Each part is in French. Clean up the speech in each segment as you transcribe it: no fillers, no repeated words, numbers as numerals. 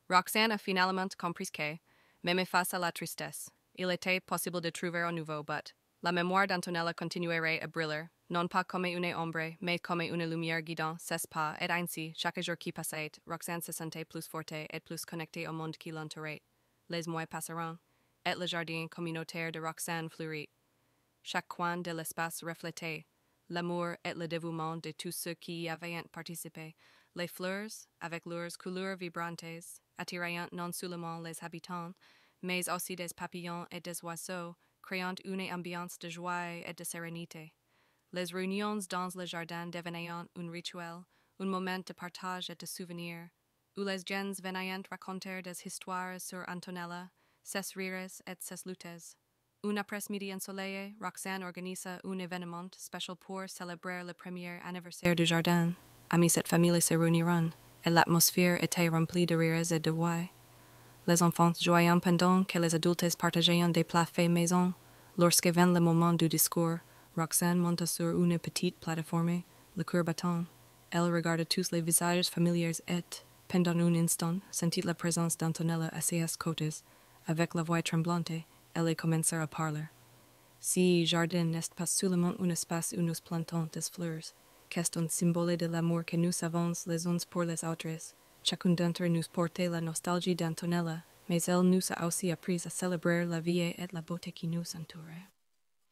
Roxane a finalement compris que, même face à la tristesse, il était possible de trouver un nouveau but. La mémoire d'Antonella continuerait à briller, non pas comme une ombre, mais comme une lumière guidant ses pas, et ainsi, chaque jour qui passait, Roxane se sentait plus forte et plus connectée au monde qui l'entourait. Les mois passeront, et le jardin communautaire de Roxane fleurit. Chaque coin de l'espace reflétait l'amour et le dévouement de tous ceux qui y avaient participé. Les fleurs, avec leurs couleurs vibrantes, attiraient non seulement les habitants, mais aussi des papillons et des oiseaux, créant une ambiance de joie et de sérénité. Les réunions dans le jardin devenaient un rituel, un moment de partage et de souvenir, où les gens venaient raconter des histoires sur Antonella, ses rires et ses luttes. Un après-midi ensoleillé, Roxane organisa un événement spécial pour célébrer le premier anniversaire du jardin. Amis cette famille se réuniront, et l'atmosphère était remplie de rires et de joie. Les enfants jouaient pendant que les adultes partageaient des plats faits maison. Lorsque vint le moment du discours, Roxane monta sur une petite plateforme, le cœur battant. Elle regarda tous les visages familiers et, pendant un instant, sentit la présence d'Antonella à ses côtés. Avec la voix tremblante, elle commença à parler. Si jardin n'est pas seulement un espace où nous plantons des fleurs, qu'est un symbole de l'amour que nous avons les uns pour les autres. Chacun d'entre nous portait la nostalgie d'Antonella, mais elle nous a aussi appris à célébrer la vie et la beauté qui nous entoure.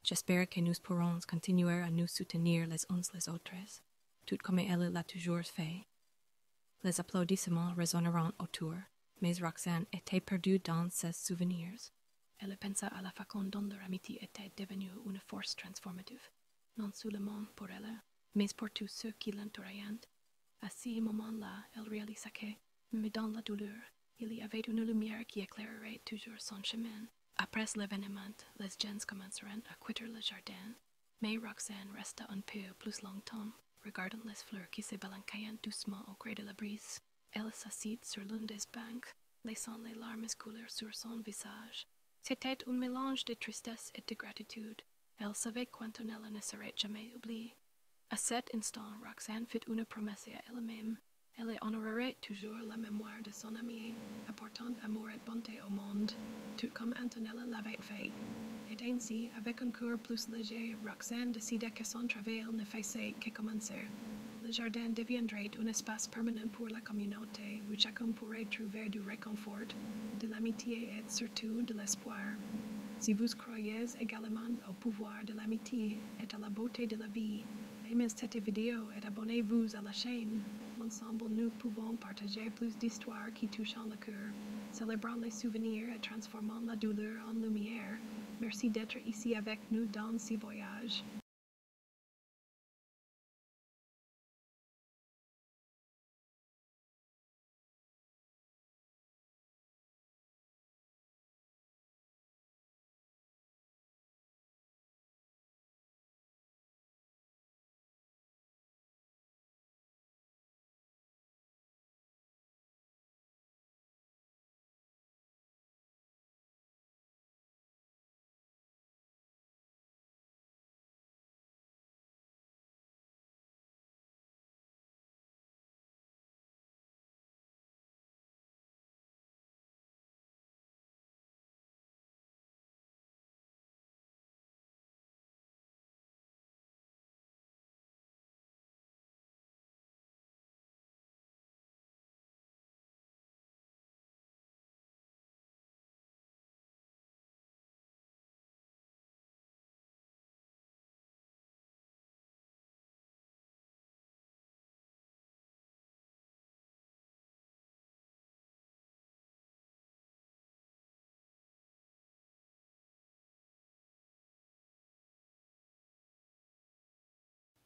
J'espère que nous pourrons continuer à nous soutenir les uns les autres, tout comme elle l'a toujours fait. Les applaudissements résonneront autour, mais Roxane était perdue dans ses souvenirs. Elle pensa à la façon dont leur amitié était devenue une force transformative, non seulement pour elle, mais pour tous ceux qui l'entouraient. À ce moment-là, elle réalisa que, même dans la douleur, il y avait une lumière qui éclairerait toujours son chemin. Après l'événement, les gens commenceront à quitter le jardin, mais Roxane resta un peu plus longtemps, regardant les fleurs qui se balançaient doucement au gré de la brise. Elle s'assit sur l'une des bancs, laissant les larmes couler sur son visage. C'était un mélange de tristesse et de gratitude. Elle savait qu'Antonella ne serait jamais oubliée. À cet instant, Roxane fit une promesse à elle-même. Elle honorerait toujours la mémoire de son amie, apportant amour et bonté au monde, tout comme Antonella l'avait fait. Et ainsi, avec un cœur plus léger, Roxane décida que son travail ne faisait que commencer. Le jardin deviendrait un espace permanent pour la communauté où chacun pourrait trouver du réconfort, de l'amitié et surtout de l'espoir. Si vous croyez également au pouvoir de l'amitié et à la beauté de la vie, aimez cette vidéo et abonnez-vous à la chaîne. Ensemble, nous pouvons partager plus d'histoires qui touchent le cœur, célébrant les souvenirs et transformant la douleur en lumière. Merci d'être ici avec nous dans ce voyage.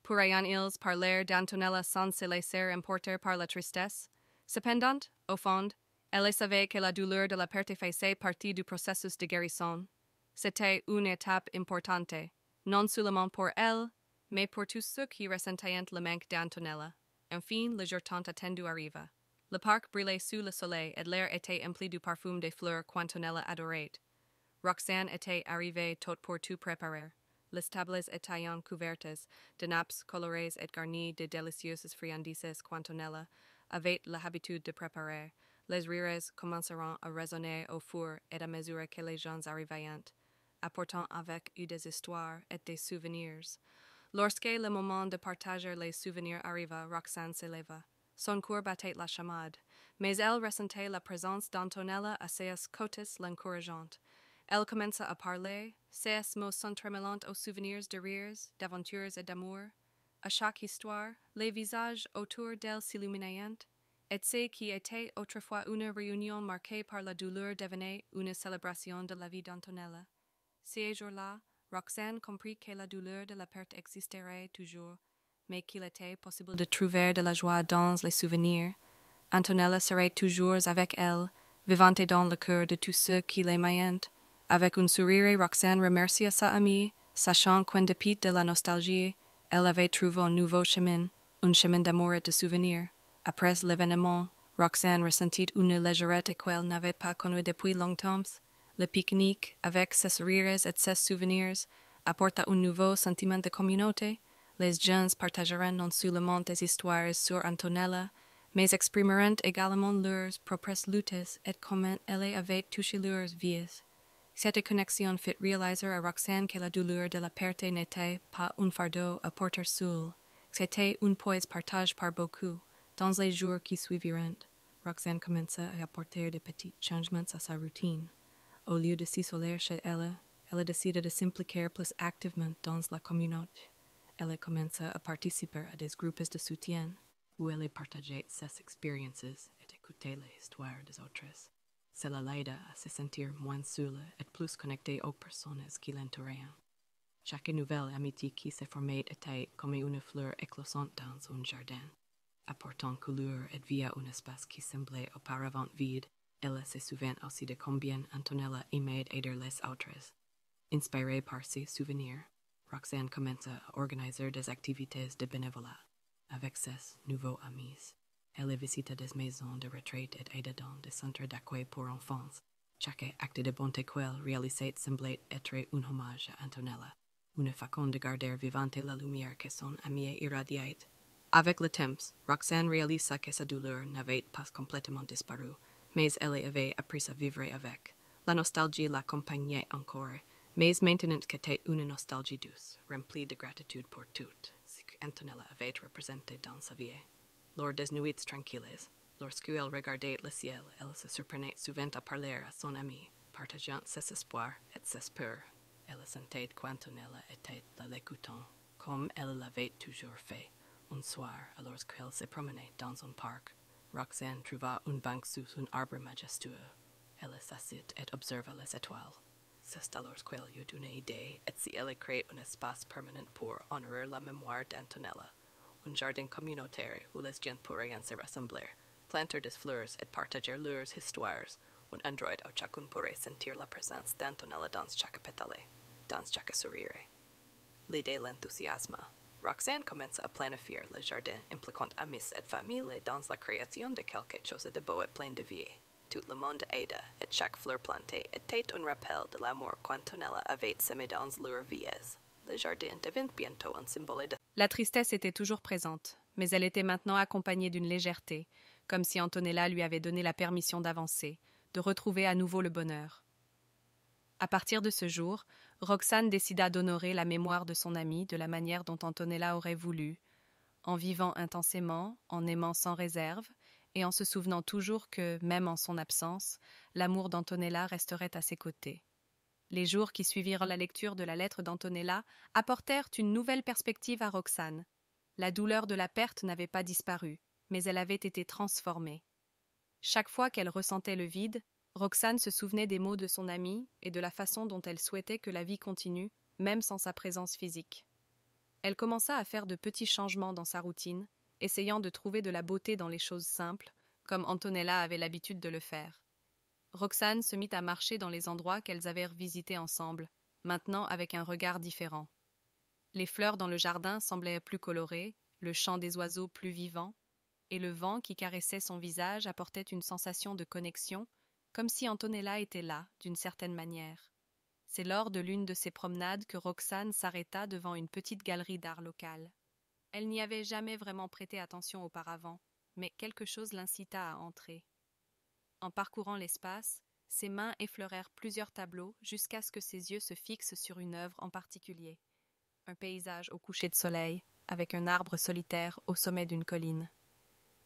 Pourraient-ils parler d'Antonella sans se laisser emporter par la tristesse? Cependant, au fond, elle savait que la douleur de la perte faisait partie du processus de guérison. C'était une étape importante, non seulement pour elle, mais pour tous ceux qui ressentaient le manque d'Antonella. Enfin, le jour tant attendu arriva. Le parc brillait sous le soleil et l'air était empli du parfum des fleurs qu'Antonella adorait. Roxane était arrivée tout pour tout préparer. Les tables étaient couvertes de nappes colorées et garnies de délicieuses friandises qu'Antonella avait l'habitude de préparer. Les rires commenceront à résonner au fur et à mesure que les gens arrivaient, apportant avec eux des histoires et des souvenirs. Lorsque le moment de partager les souvenirs arriva, Roxane s'éleva. Son cœur battait la chamade, mais elle ressentait la présence d'Antonella à ses côtés l'encourageante. Elle commença à parler, ses mots s'entremêlant aux souvenirs de rires, d'aventures et d'amour. À chaque histoire, les visages autour d'elle s'illuminaient, et ce qui était autrefois une réunion marquée par la douleur devenait une célébration de la vie d'Antonella. Ces jours-là, Roxane comprit que la douleur de la perte existerait toujours, mais qu'il était possible de trouver de la joie dans les souvenirs. Antonella serait toujours avec elle, vivante dans le cœur de tous ceux qui l'aimaient. Avec un sourire, Roxane remercia sa amie, sachant qu'en dépit de la nostalgie, elle avait trouvé un nouveau chemin, un chemin d'amour et de souvenirs. Après l'événement, Roxane ressentit une légèreté qu'elle n'avait pas connue depuis longtemps. Le pique-nique, avec ses rires et ses souvenirs, apporta un nouveau sentiment de communauté. Les jeunes partageront non seulement des histoires sur Antonella, mais exprimeront également leurs propres luttes et comment elle avait touché leurs vies. Cette connexion fit réaliser à Roxane que la douleur de la perte n'était pas un fardeau à porter seul. C'était un poids partagé par beaucoup. Dans les jours qui suivirent, Roxane commença à apporter de petits changements à sa routine. Au lieu de s'isoler chez elle, elle décida de s'impliquer plus activement dans la communauté. Elle commença à participer à des groupes de soutien, où elle partageait ses expériences et écoutait les histoires des autres. Cela l'aida à se sentir moins seule et plus connectée aux personnes qui l'entouraient. Chaque nouvelle amitié qui se formait était comme une fleur éclosante dans un jardin, apportant couleur et vie à un espace qui semblait auparavant vide. Elle se souvint aussi de combien Antonella aimait aider les autres. Inspirée par ses souvenirs, Roxane commença à organiser des activités de bénévolat avec ses nouveaux amis. Elle visita des maisons de retraite et aida dans des centres d'accueil pour enfants. Chaque acte de bonté qu'elle réalisait semblait être un hommage à Antonella, une façon de garder vivante la lumière que son amie irradiait. Avec le temps, Roxane réalisa que sa douleur n'avait pas complètement disparu, mais elle avait appris à vivre avec. La nostalgie l'accompagnait encore, mais maintenant qu'était une nostalgie douce, remplie de gratitude pour tout ce qu'Antonella avait représenté dans sa vie. Lors des nuits tranquilles, lorsqu'elle regardait le ciel, elle se surprenait souvent à parler à son amie, partageant ses espoirs et ses peurs. Elle sentait qu'Antonella était là l'écoutant, comme elle l'avait toujours fait. Un soir, alors qu'elle se promenait dans un parc, Roxane trouva une banque sous un arbre majestueux. Elle s'assit et observa les étoiles. C'est alors qu'elle eut une idée, et si elle créait un espace permanent pour honorer la mémoire d'Antonella, un jardin communautaire où les gens pourraient se rassembler, planter des fleurs et partager leurs histoires, un endroit où chacun pourrait sentir la présence d'Antonella dans chaque pétale, dans chaque sourire. L'idée l'enthousiasma. Roxane commença à planifier le jardin impliquant amis et famille dans la création de quelque chose de beau et plein de vie. Tout le monde aida, et chaque fleur plantée était un rappel de l'amour qu'Antonella avait semé dans leurs vies. Le jardin devint bientôt un symbole de... La tristesse était toujours présente, mais elle était maintenant accompagnée d'une légèreté, comme si Antonella lui avait donné la permission d'avancer, de retrouver à nouveau le bonheur. À partir de ce jour, Roxane décida d'honorer la mémoire de son amie de la manière dont Antonella aurait voulu, en vivant intensément, en aimant sans réserve, et en se souvenant toujours que, même en son absence, l'amour d'Antonella resterait à ses côtés. Les jours qui suivirent la lecture de la lettre d'Antonella apportèrent une nouvelle perspective à Roxane. La douleur de la perte n'avait pas disparu, mais elle avait été transformée. Chaque fois qu'elle ressentait le vide, Roxane se souvenait des mots de son amie et de la façon dont elle souhaitait que la vie continue, même sans sa présence physique. Elle commença à faire de petits changements dans sa routine, essayant de trouver de la beauté dans les choses simples, comme Antonella avait l'habitude de le faire. Roxane se mit à marcher dans les endroits qu'elles avaient visités ensemble, maintenant avec un regard différent. Les fleurs dans le jardin semblaient plus colorées, le chant des oiseaux plus vivant, et le vent qui caressait son visage apportait une sensation de connexion, comme si Antonella était là, d'une certaine manière. C'est lors de l'une de ces promenades que Roxane s'arrêta devant une petite galerie d'art local. Elle n'y avait jamais vraiment prêté attention auparavant, mais quelque chose l'incita à entrer. En parcourant l'espace, ses mains effleurèrent plusieurs tableaux jusqu'à ce que ses yeux se fixent sur une œuvre en particulier. Un paysage au coucher de soleil, avec un arbre solitaire au sommet d'une colline.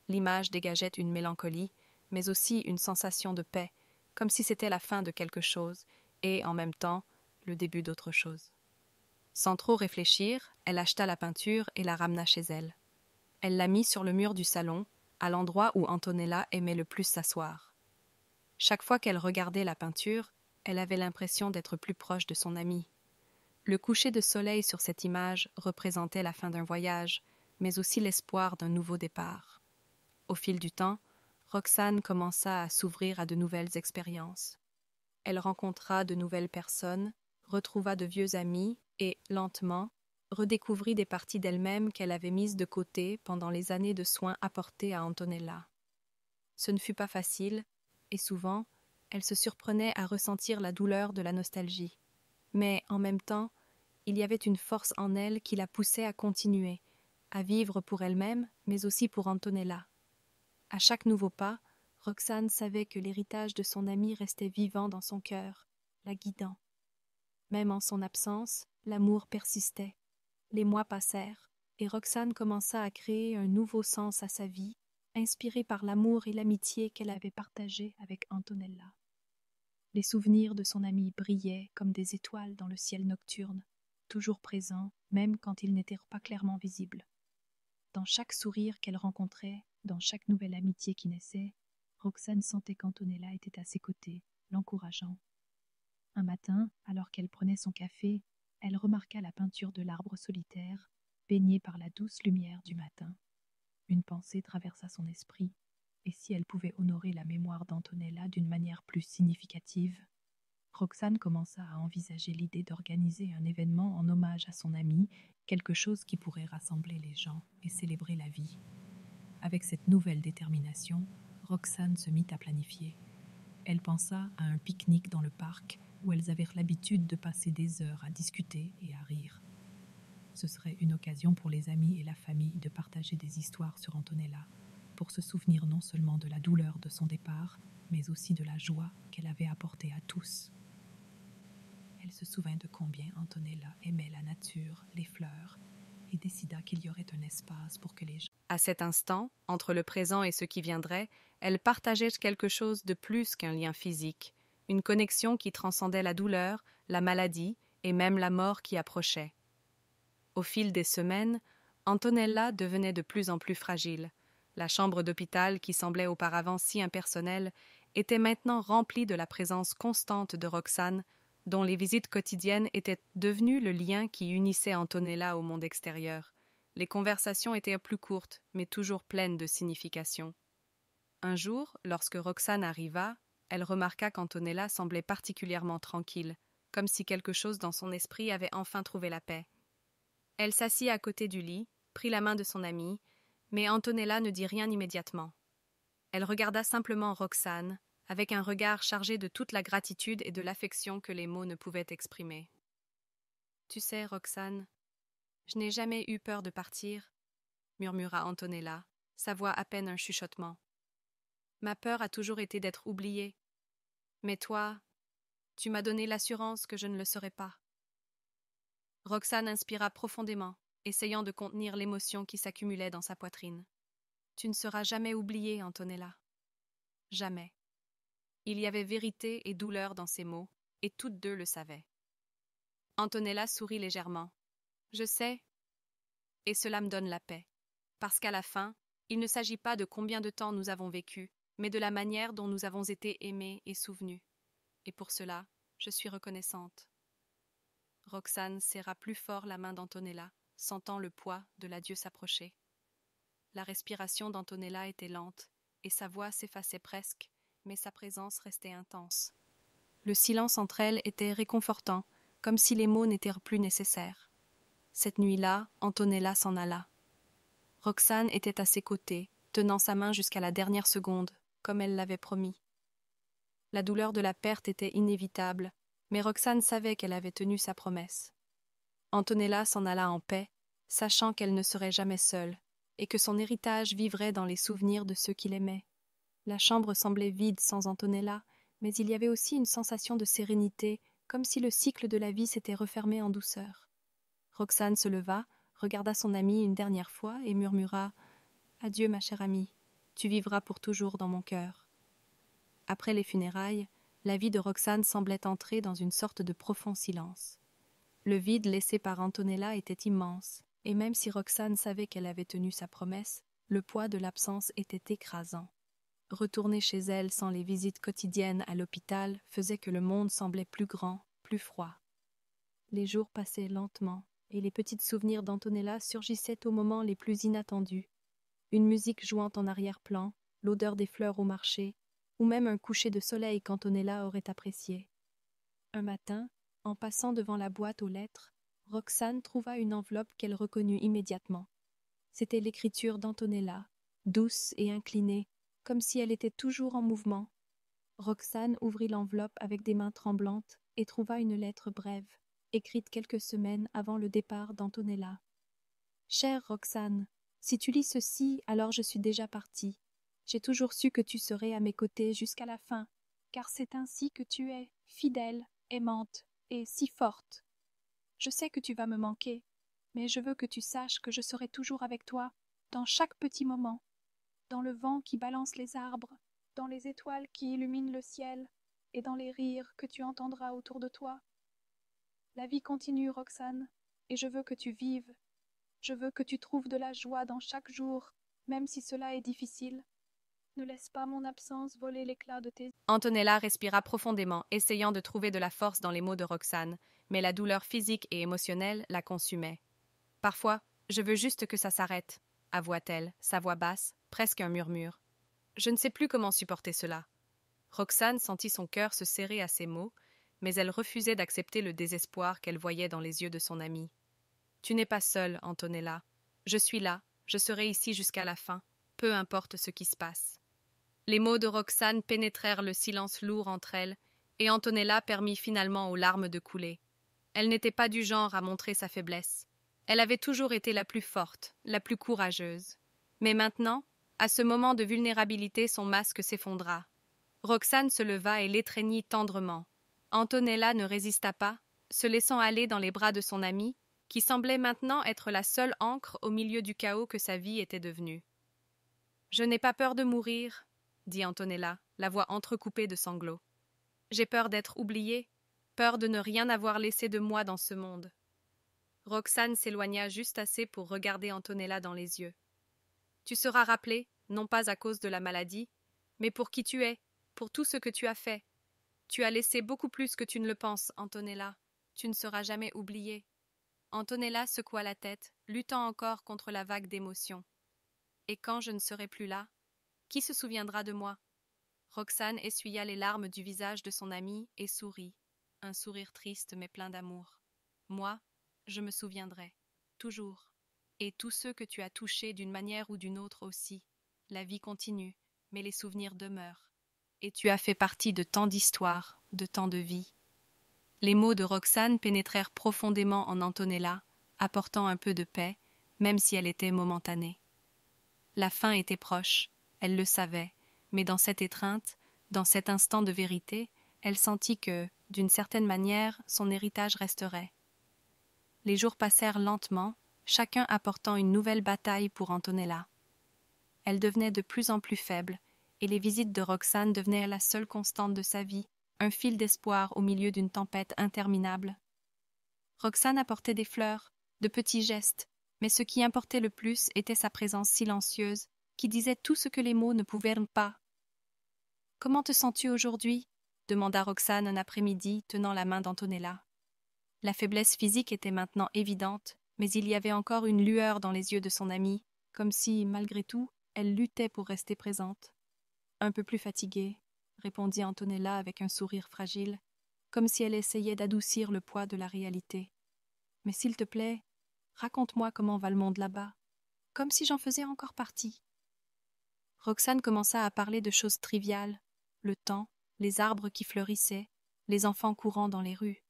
L'image dégageait une mélancolie, mais aussi une sensation de paix, comme si c'était la fin de quelque chose et, en même temps, le début d'autre chose. Sans trop réfléchir, elle acheta la peinture et la ramena chez elle. Elle la mit sur le mur du salon, à l'endroit où Antonella aimait le plus s'asseoir. Chaque fois qu'elle regardait la peinture, elle avait l'impression d'être plus proche de son amie. Le coucher de soleil sur cette image représentait la fin d'un voyage, mais aussi l'espoir d'un nouveau départ. Au fil du temps, Roxane commença à s'ouvrir à de nouvelles expériences. Elle rencontra de nouvelles personnes, retrouva de vieux amis et, lentement, redécouvrit des parties d'elle-même qu'elle avait mises de côté pendant les années de soins apportés à Antonella. Ce ne fut pas facile, et souvent, elle se surprenait à ressentir la douleur de la nostalgie. Mais, en même temps, il y avait une force en elle qui la poussait à continuer, à vivre pour elle-même, mais aussi pour Antonella. À chaque nouveau pas, Roxane savait que l'héritage de son amie restait vivant dans son cœur, la guidant. Même en son absence, l'amour persistait. Les mois passèrent, et Roxane commença à créer un nouveau sens à sa vie, inspirée par l'amour et l'amitié qu'elle avait partagés avec Antonella. Les souvenirs de son amie brillaient comme des étoiles dans le ciel nocturne, toujours présents, même quand ils n'étaient pas clairement visibles. Dans chaque sourire qu'elle rencontrait, dans chaque nouvelle amitié qui naissait, Roxane sentait qu'Antonella était à ses côtés, l'encourageant. Un matin, alors qu'elle prenait son café, elle remarqua la peinture de l'arbre solitaire, baignée par la douce lumière du matin. Une pensée traversa son esprit, et si elle pouvait honorer la mémoire d'Antonella d'une manière plus significative? Roxane commença à envisager l'idée d'organiser un événement en hommage à son amie, quelque chose qui pourrait rassembler les gens et célébrer la vie. Avec cette nouvelle détermination, Roxane se mit à planifier. Elle pensa à un pique-nique dans le parc où elles avaient l'habitude de passer des heures à discuter et à rire. Ce serait une occasion pour les amis et la famille de partager des histoires sur Antonella, pour se souvenir non seulement de la douleur de son départ, mais aussi de la joie qu'elle avait apportée à tous. Elle se souvint de combien Antonella aimait la nature, les fleurs, et décida qu'il y aurait un espace pour que les gens... À cet instant, entre le présent et ce qui viendrait, elle partageait quelque chose de plus qu'un lien physique, une connexion qui transcendait la douleur, la maladie et même la mort qui approchait. Au fil des semaines, Antonella devenait de plus en plus fragile. La chambre d'hôpital, qui semblait auparavant si impersonnelle, était maintenant remplie de la présence constante de Roxane, dont les visites quotidiennes étaient devenues le lien qui unissait Antonella au monde extérieur. Les conversations étaient plus courtes, mais toujours pleines de signification. Un jour, lorsque Roxane arriva, elle remarqua qu'Antonella semblait particulièrement tranquille, comme si quelque chose dans son esprit avait enfin trouvé la paix. Elle s'assit à côté du lit, prit la main de son amie, mais Antonella ne dit rien immédiatement. Elle regarda simplement Roxane, avec un regard chargé de toute la gratitude et de l'affection que les mots ne pouvaient exprimer. « Tu sais, Roxane, je n'ai jamais eu peur de partir, » murmura Antonella, sa voix à peine un chuchotement. « Ma peur a toujours été d'être oubliée. Mais toi, tu m'as donné l'assurance que je ne le serais pas. » Roxane inspira profondément, essayant de contenir l'émotion qui s'accumulait dans sa poitrine. « Tu ne seras jamais oubliée, Antonella. Jamais. » Il y avait vérité et douleur dans ces mots, et toutes deux le savaient. Antonella sourit légèrement. « Je sais, et cela me donne la paix, parce qu'à la fin, il ne s'agit pas de combien de temps nous avons vécu, mais de la manière dont nous avons été aimés et souvenus. Et pour cela, je suis reconnaissante. » Roxane serra plus fort la main d'Antonella, sentant le poids de l'adieu s'approcher. La respiration d'Antonella était lente, et sa voix s'effaçait presque, mais sa présence restait intense. Le silence entre elles était réconfortant, comme si les mots n'étaient plus nécessaires. Cette nuit-là, Antonella s'en alla. Roxane était à ses côtés, tenant sa main jusqu'à la dernière seconde, comme elle l'avait promis. La douleur de la perte était inévitable, mais Roxane savait qu'elle avait tenu sa promesse. Antonella s'en alla en paix, sachant qu'elle ne serait jamais seule, et que son héritage vivrait dans les souvenirs de ceux qui l'aimaient. La chambre semblait vide sans Antonella, mais il y avait aussi une sensation de sérénité, comme si le cycle de la vie s'était refermé en douceur. Roxane se leva, regarda son amie une dernière fois et murmura « Adieu, ma chère amie, tu vivras pour toujours dans mon cœur. » Après les funérailles, la vie de Roxane semblait entrer dans une sorte de profond silence. Le vide laissé par Antonella était immense, et même si Roxane savait qu'elle avait tenu sa promesse, le poids de l'absence était écrasant. Retourner chez elle sans les visites quotidiennes à l'hôpital faisait que le monde semblait plus grand, plus froid. Les jours passaient lentement, et les petits souvenirs d'Antonella surgissaient aux moments les plus inattendus. Une musique jouant en arrière-plan, l'odeur des fleurs au marché, ou même un coucher de soleil qu'Antonella aurait apprécié. Un matin, en passant devant la boîte aux lettres, Roxane trouva une enveloppe qu'elle reconnut immédiatement. C'était l'écriture d'Antonella, douce et inclinée, comme si elle était toujours en mouvement. Roxane ouvrit l'enveloppe avec des mains tremblantes et trouva une lettre brève, écrite quelques semaines avant le départ d'Antonella. « Chère Roxane, si tu lis ceci, alors je suis déjà partie. J'ai toujours su que tu serais à mes côtés jusqu'à la fin, car c'est ainsi que tu es, fidèle, aimante et si forte. Je sais que tu vas me manquer, mais je veux que tu saches que je serai toujours avec toi, dans chaque petit moment, dans le vent qui balance les arbres, dans les étoiles qui illuminent le ciel, et dans les rires que tu entendras autour de toi. La vie continue, Roxane, et je veux que tu vives. Je veux que tu trouves de la joie dans chaque jour, même si cela est difficile. Ne laisse pas mon absence voler l'éclat de tes... » Antonella respira profondément, essayant de trouver de la force dans les mots de Roxane, mais la douleur physique et émotionnelle la consumait. Parfois, je veux juste que ça s'arrête, avoua-t-elle, sa voix basse, presque un murmure. Je ne sais plus comment supporter cela. Roxane sentit son cœur se serrer à ces mots, mais elle refusait d'accepter le désespoir qu'elle voyait dans les yeux de son amie. Tu n'es pas seule, Antonella. Je suis là, je serai ici jusqu'à la fin, peu importe ce qui se passe. Les mots de Roxane pénétrèrent le silence lourd entre elles, et Antonella permit finalement aux larmes de couler. Elle n'était pas du genre à montrer sa faiblesse. Elle avait toujours été la plus forte, la plus courageuse. Mais maintenant, à ce moment de vulnérabilité, son masque s'effondra. Roxane se leva et l'étreignit tendrement. Antonella ne résista pas, se laissant aller dans les bras de son amie, qui semblait maintenant être la seule ancre au milieu du chaos que sa vie était devenue. « Je n'ai pas peur de mourir, » dit Antonella, la voix entrecoupée de sanglots. « J'ai peur d'être oubliée, peur de ne rien avoir laissé de moi dans ce monde. » Roxane s'éloigna juste assez pour regarder Antonella dans les yeux. « Tu seras rappelée, non pas à cause de la maladie, mais pour qui tu es, pour tout ce que tu as fait. Tu as laissé beaucoup plus que tu ne le penses, Antonella. Tu ne seras jamais oubliée. » Antonella secoua la tête, luttant encore contre la vague d'émotions. « Et quand je ne serai plus là, qui se souviendra de moi ?» Roxane essuya les larmes du visage de son amie et sourit, un sourire triste mais plein d'amour. « Moi, je me souviendrai, toujours. Et tous ceux que tu as touchés d'une manière ou d'une autre aussi. La vie continue, mais les souvenirs demeurent. Et tu as fait partie de tant d'histoires, de tant de vies. » Les mots de Roxane pénétrèrent profondément en Antonella, apportant un peu de paix, même si elle était momentanée. La fin était proche, elle le savait, mais dans cette étreinte, dans cet instant de vérité, elle sentit que, d'une certaine manière, son héritage resterait. Les jours passèrent lentement, chacun apportant une nouvelle bataille pour Antonella. Elle devenait de plus en plus faible, et les visites de Roxane devenaient la seule constante de sa vie, un fil d'espoir au milieu d'une tempête interminable. Roxane apportait des fleurs, de petits gestes, mais ce qui importait le plus était sa présence silencieuse, qui disait tout ce que les mots ne pouvaient pas. « Comment te sens-tu aujourd'hui » demanda Roxane un après-midi, tenant la main d'Antonella. La faiblesse physique était maintenant évidente, mais il y avait encore une lueur dans les yeux de son amie, comme si, malgré tout, elle luttait pour rester présente. « Un peu plus fatiguée, » répondit Antonella avec un sourire fragile, comme si elle essayait d'adoucir le poids de la réalité. « Mais s'il te plaît, raconte-moi comment va le monde là-bas, comme si j'en faisais encore partie. » Roxane commença à parler de choses triviales, le temps, les arbres qui fleurissaient, les enfants courant dans les rues.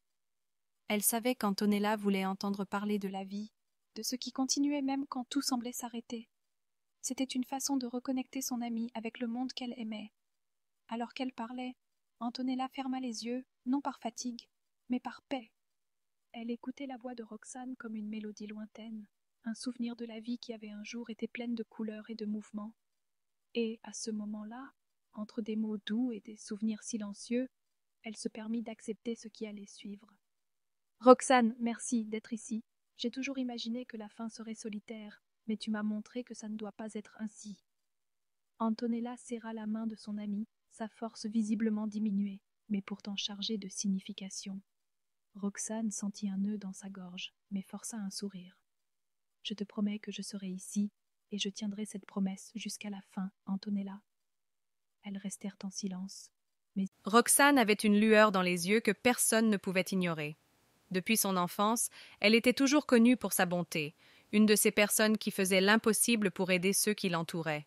Elle savait qu'Antonella voulait entendre parler de la vie, de ce qui continuait même quand tout semblait s'arrêter. C'était une façon de reconnecter son amie avec le monde qu'elle aimait. Alors qu'elle parlait, Antonella ferma les yeux, non par fatigue, mais par paix. Elle écoutait la voix de Roxane comme une mélodie lointaine, un souvenir de la vie qui avait un jour été pleine de couleurs et de mouvements. Et, à ce moment-là, entre des mots doux et des souvenirs silencieux, elle se permit d'accepter ce qui allait suivre. Roxane, merci d'être ici. J'ai toujours imaginé que la fin serait solitaire, mais tu m'as montré que ça ne doit pas être ainsi. Antonella serra la main de son amie, sa force visiblement diminuée, mais pourtant chargée de signification. Roxane sentit un nœud dans sa gorge, mais força un sourire. Je te promets que je serai ici, et je tiendrai cette promesse jusqu'à la fin, Antonella. Elles restèrent en silence. Mais Roxane avait une lueur dans les yeux que personne ne pouvait ignorer. Depuis son enfance, elle était toujours connue pour sa bonté, une de ces personnes qui faisaient l'impossible pour aider ceux qui l'entouraient.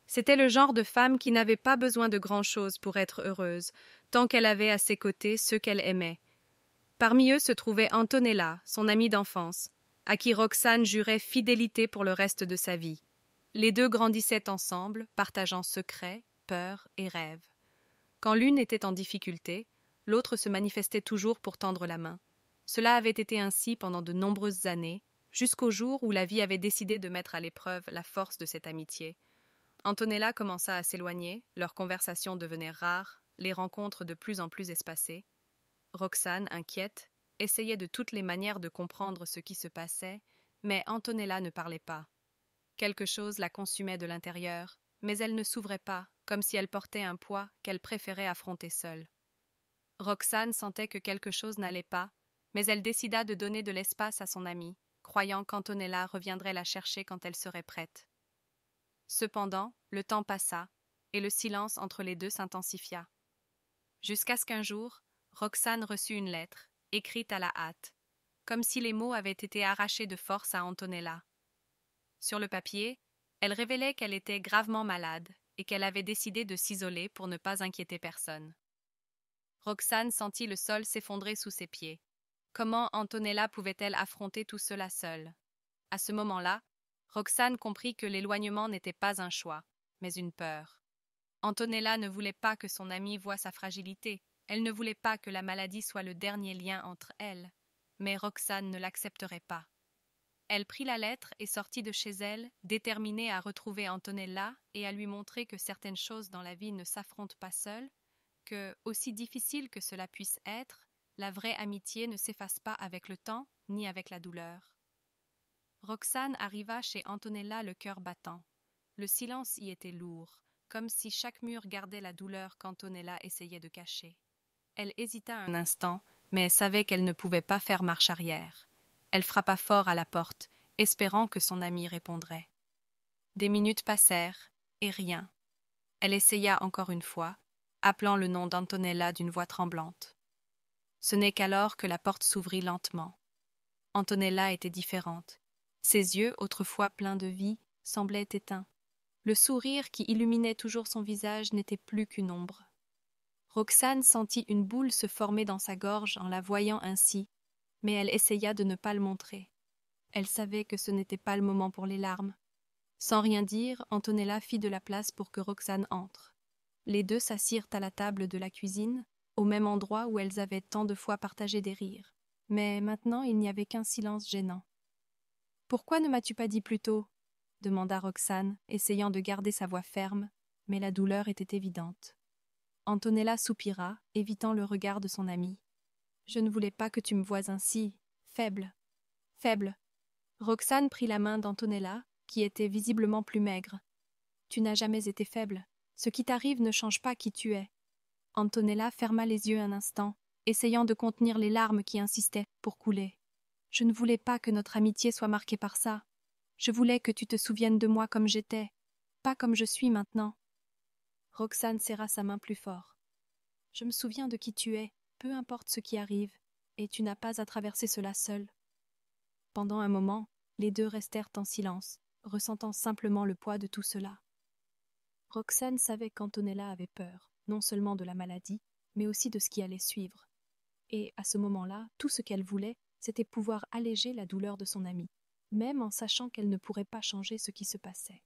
C'était le genre de femme qui n'avait pas besoin de grand-chose pour être heureuse, tant qu'elle avait à ses côtés ceux qu'elle aimait. Parmi eux se trouvait Antonella, son amie d'enfance, à qui Roxane jurait fidélité pour le reste de sa vie. Les deux grandissaient ensemble, partageant secrets, peurs et rêves. Quand l'une était en difficulté, l'autre se manifestait toujours pour tendre la main. Cela avait été ainsi pendant de nombreuses années, jusqu'au jour où la vie avait décidé de mettre à l'épreuve la force de cette amitié. Antonella commença à s'éloigner, leurs conversations devenaient rares, les rencontres de plus en plus espacées. Roxane, inquiète, essayait de toutes les manières de comprendre ce qui se passait, mais Antonella ne parlait pas. Quelque chose la consumait de l'intérieur, mais elle ne s'ouvrait pas, comme si elle portait un poids qu'elle préférait affronter seule. Roxane sentait que quelque chose n'allait pas, mais elle décida de donner de l'espace à son amie, croyant qu'Antonella reviendrait la chercher quand elle serait prête. Cependant, le temps passa, et le silence entre les deux s'intensifia. Jusqu'à ce qu'un jour, Roxane reçut une lettre, écrite à la hâte, comme si les mots avaient été arrachés de force à Antonella. Sur le papier, elle révélait qu'elle était gravement malade et qu'elle avait décidé de s'isoler pour ne pas inquiéter personne. Roxane sentit le sol s'effondrer sous ses pieds. Comment Antonella pouvait-elle affronter tout cela seule? À ce moment-là, Roxane comprit que l'éloignement n'était pas un choix, mais une peur. Antonella ne voulait pas que son amie voie sa fragilité, elle ne voulait pas que la maladie soit le dernier lien entre elles, mais Roxane ne l'accepterait pas. Elle prit la lettre et sortit de chez elle, déterminée à retrouver Antonella et à lui montrer que certaines choses dans la vie ne s'affrontent pas seules, que, aussi difficile que cela puisse être, la vraie amitié ne s'efface pas avec le temps ni avec la douleur. Roxane arriva chez Antonella le cœur battant. Le silence y était lourd, comme si chaque mur gardait la douleur qu'Antonella essayait de cacher. Elle hésita un instant, mais savait qu'elle ne pouvait pas faire marche arrière. Elle frappa fort à la porte, espérant que son amie répondrait. Des minutes passèrent, et rien. Elle essaya encore une fois, appelant le nom d'Antonella d'une voix tremblante. Ce n'est qu'alors que la porte s'ouvrit lentement. Antonella était différente. Ses yeux, autrefois pleins de vie, semblaient éteints. Le sourire qui illuminait toujours son visage n'était plus qu'une ombre. Roxane sentit une boule se former dans sa gorge en la voyant ainsi, mais elle essaya de ne pas le montrer. Elle savait que ce n'était pas le moment pour les larmes. Sans rien dire, Antonella fit de la place pour que Roxane entre. Les deux s'assirent à la table de la cuisine, au même endroit où elles avaient tant de fois partagé des rires. Mais maintenant il n'y avait qu'un silence gênant. « Pourquoi ne m'as-tu pas dit plus tôt ?» demanda Roxane, essayant de garder sa voix ferme, mais la douleur était évidente. Antonella soupira, évitant le regard de son amie. « Je ne voulais pas que tu me voies ainsi, faible. Faible. » Roxane prit la main d'Antonella, qui était visiblement plus maigre. « Tu n'as jamais été faible. Ce qui t'arrive ne change pas qui tu es. » Antonella ferma les yeux un instant, essayant de contenir les larmes qui insistaient pour couler. « Je ne voulais pas que notre amitié soit marquée par ça. Je voulais que tu te souviennes de moi comme j'étais, pas comme je suis maintenant. » Roxane serra sa main plus fort. « Je me souviens de qui tu es, peu importe ce qui arrive, et tu n'as pas à traverser cela seule. » Pendant un moment, les deux restèrent en silence, ressentant simplement le poids de tout cela. Roxane savait qu'Antonella avait peur, non seulement de la maladie, mais aussi de ce qui allait suivre. Et, à ce moment-là, tout ce qu'elle voulait, c'était pouvoir alléger la douleur de son amie, même en sachant qu'elle ne pourrait pas changer ce qui se passait.